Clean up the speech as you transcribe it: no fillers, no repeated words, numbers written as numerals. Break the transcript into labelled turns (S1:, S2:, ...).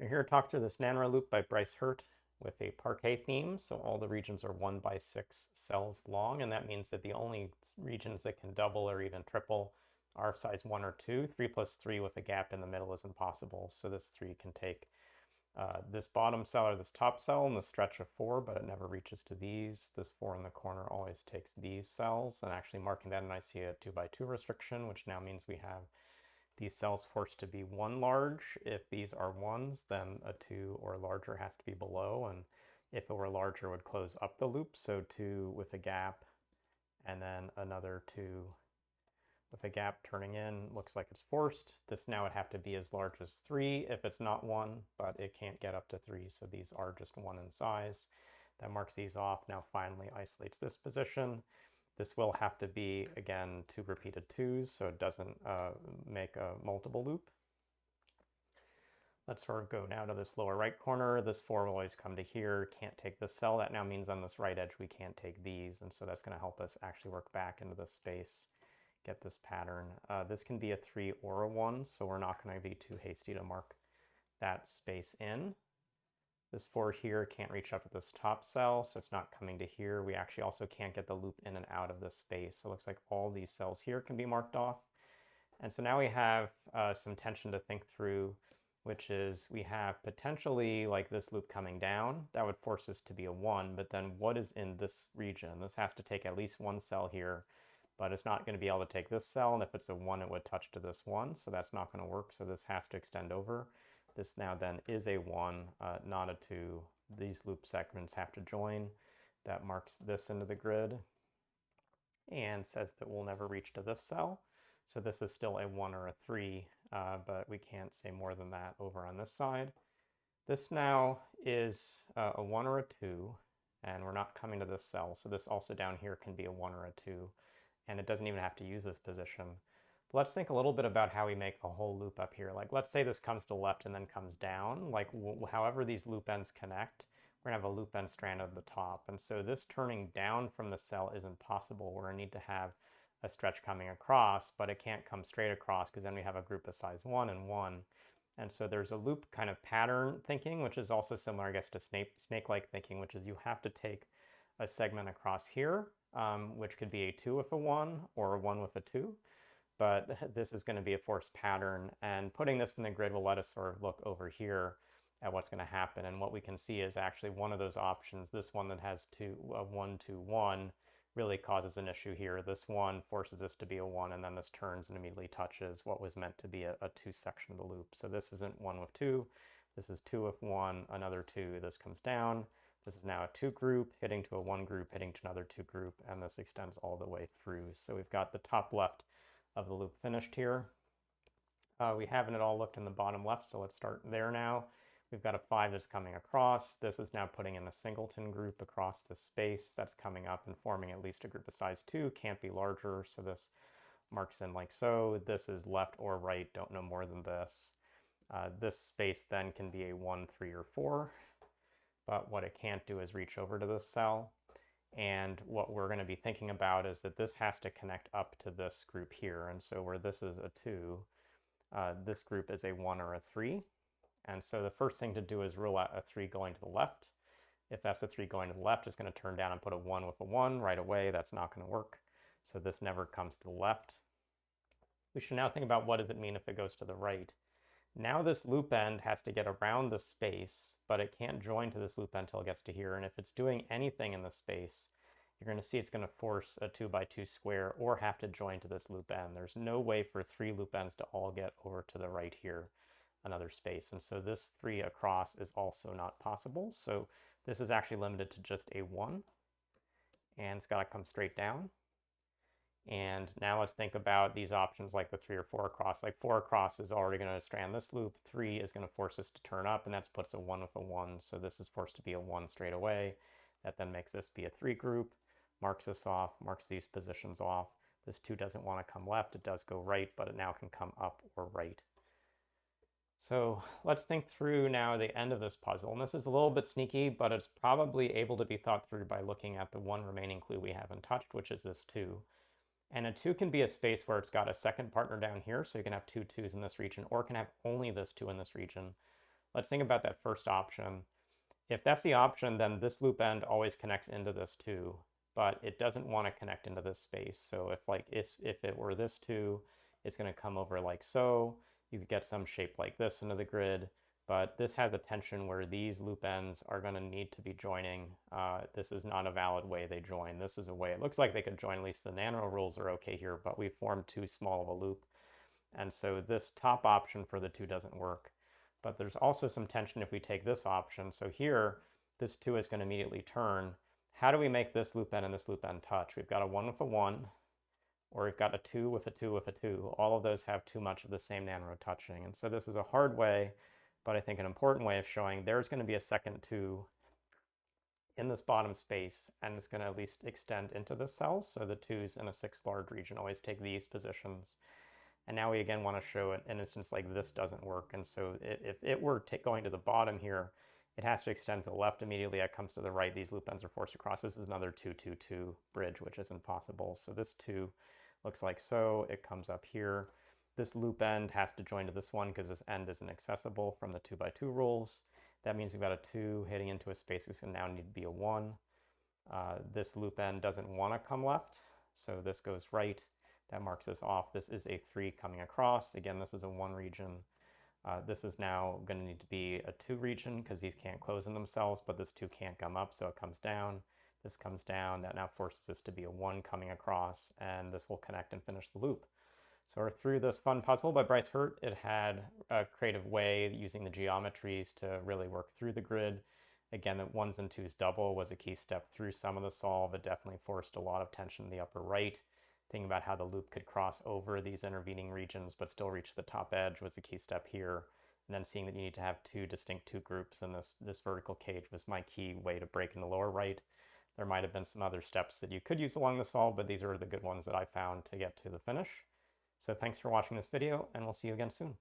S1: We're here to talk through this Nanro Loop by Bryce Herdt with a Parquet theme. So all the regions are 1 by 6 cells long, and that means that the only regions that can double or even triple are size 1 or 2. 3 plus 3 with a gap in the middle is impossible. So this 3 can take this bottom cell or this top cell in the stretch of 4, but it never reaches to these. This 4 in the corner always takes these cells, and actually marking that, and I see a 2 by 2 restriction, which now means we have these cells forced to be 1 large. If these are 1s, then a 2 or larger has to be below, and if it were larger, it would close up the loop. So 2 with a gap, and then another 2 with a gap turning in. Looks like it's forced. This now would have to be as large as 3 if it's not 1, but it can't get up to 3, so these are just 1 in size. That marks these off. Now finally isolates this position. This will have to be, again, 2 repeated 2s, so it doesn't make a multiple loop. Let's sort of go now to this lower right corner. This 4 will always come to here, can't take this cell. That now means on this right edge we can't take these, and so that's going to help us actually work back into this space, get this pattern. This can be a 3 or a 1, so we're not going to be too hasty to mark that space in. This 4 here can't reach up to this top cell, so it's not coming to here. We actually also can't get the loop in and out of this space. So it looks like all these cells here can be marked off. And so now we have some tension to think through, which is we have potentially like this loop coming down. That would force this to be a 1, but then what is in this region? This has to take at least 1 cell here, but it's not going to be able to take this cell, and if it's a 1, it would touch to this 1, so that's not going to work, so this has to extend over. This now then is a 1, not a 2. These loop segments have to join. That marks this into the grid and says that we'll never reach to this cell. So this is still a 1 or a 3, but we can't say more than that over on this side. This now is a 1 or a 2, and we're not coming to this cell. So this also down here can be a 1 or a 2, and it doesn't even have to use this position. Let's think a little bit about how we make a whole loop up here. Like, let's say this comes to the left and then comes down. Like, however these loop ends connect, we're going to have a loop end strand at the top. And so this turning down from the cell isn't possible. We're going to need to have a stretch coming across, but it can't come straight across because then we have a group of size 1 and 1. And so there's a loop kind of pattern thinking, which is also similar, I guess, to snake-like thinking, which is you have to take a segment across here, which could be a 2 with a 1 or a 1 with a 2. But this is going to be a forced pattern, and putting this in the grid will let us sort of look over here at what's going to happen. And what we can see is actually one of those options, this one that has 1, 2, 1, really causes an issue here. This 1 forces this to be a 1, and then this turns and immediately touches what was meant to be a 2 section of the loop. So this isn't 1 with 2, this is 2 with 1, another 2, this comes down. This is now a 2 group, hitting to a 1 group, hitting to another 2 group, and this extends all the way through. So we've got the top left of the loop finished here. We haven't at all looked in the bottom left, so let's start there now. We've got a 5 that's coming across. This is now putting in a singleton group across this space that's coming up and forming at least a group of size 2. Can't be larger, so this marks in like so. This is left or right, don't know more than this. This space then can be a 1, 3, or 4, but what it can't do is reach over to this cell. And what we're going to be thinking about is that this has to connect up to this group here. And so where this is a 2, this group is a 1 or a 3. And so the first thing to do is rule out a 3 going to the left. If that's a 3 going to the left, it's going to turn down and put a 1 with a 1 right away. That's not going to work. So this never comes to the left. We should now think about what does it mean if it goes to the right. Now this loop end has to get around the space, but it can't join to this loop end until it gets to here. And if it's doing anything in the space, you're going to see it's going to force a 2 by 2 square or have to join to this loop end. There's no way for 3 loop ends to all get over to the right here, another space. And so this 3 across is also not possible. So this is actually limited to just a 1, and it's got to come straight down. And now let's think about these options like the 3 or 4 across. Like 4 across is already going to strand this loop. 3 is going to force us to turn up, and that puts a 1 with a 1. So this is forced to be a 1 straight away. That then makes this be a 3 group, marks this off, marks these positions off. This 2 doesn't want to come left. It does go right, but it now can come up or right. So let's think through now the end of this puzzle. And this is a little bit sneaky, but it's probably able to be thought through by looking at the one remaining clue we haven't touched, which is this 2. And a 2 can be a space where it's got a second partner down here, so you can have 2 2s in this region, or it can have only this 2 in this region. let's think about that first option. If that's the option, then this loop end always connects into this 2, but it doesn't want to connect into this space. So if it were this 2, it's going to come over like so. You could get some shape like this into the grid, but this has a tension where these loop ends are going to need to be joining. This is not a valid way they join. This is a way it looks like they could join. At least the Nanro rules are okay here, but we formed too small of a loop. And so this top option for the 2 doesn't work. But there's also some tension if we take this option. So here, this 2 is going to immediately turn. How do we make this loop end and this loop end touch? We've got a 1 with a 1, or we've got a 2 with a 2 with a 2. All of those have too much of the same Nanro touching. And so this is a hard way, but I think an important way of showing there's going to be a second 2 in this bottom space, and it's going to at least extend into this cell. So the 2's in a 6th large region always take these positions. And now we again want to show an instance like this doesn't work. And so if it were going to the bottom here, it has to extend to the left immediately. It comes to the right. These loop ends are forced across. This is another 2, 2, 2 bridge, which isn't possible. So this 2 looks like so. It comes up here. This loop end has to join to this one because this end isn't accessible from the 2 by 2 rules. That means we've got a 2 hitting into a space. It's going to now need to be a 1. This loop end doesn't want to come left, so this goes right. That marks this off. This is a 3 coming across. Again, this is a 1 region. This is now going to need to be a 2 region because these can't close in themselves, but this 2 can't come up, so it comes down. This comes down. That now forces this to be a 1 coming across, and this will connect and finish the loop. So we're through this fun puzzle by Bryce Herdt. It had a creative way using the geometries to really work through the grid. Again, the 1s and 2s double was a key step through some of the solve. It definitely forced a lot of tension in the upper right. Thinking about how the loop could cross over these intervening regions but still reach the top edge was a key step here. And then seeing that you need to have 2 distinct 2 groups in this vertical cage was my key way to break in the lower right. There might have been some other steps that you could use along the solve, but these are the good ones that I found to get to the finish. So thanks for watching this video, and we'll see you again soon.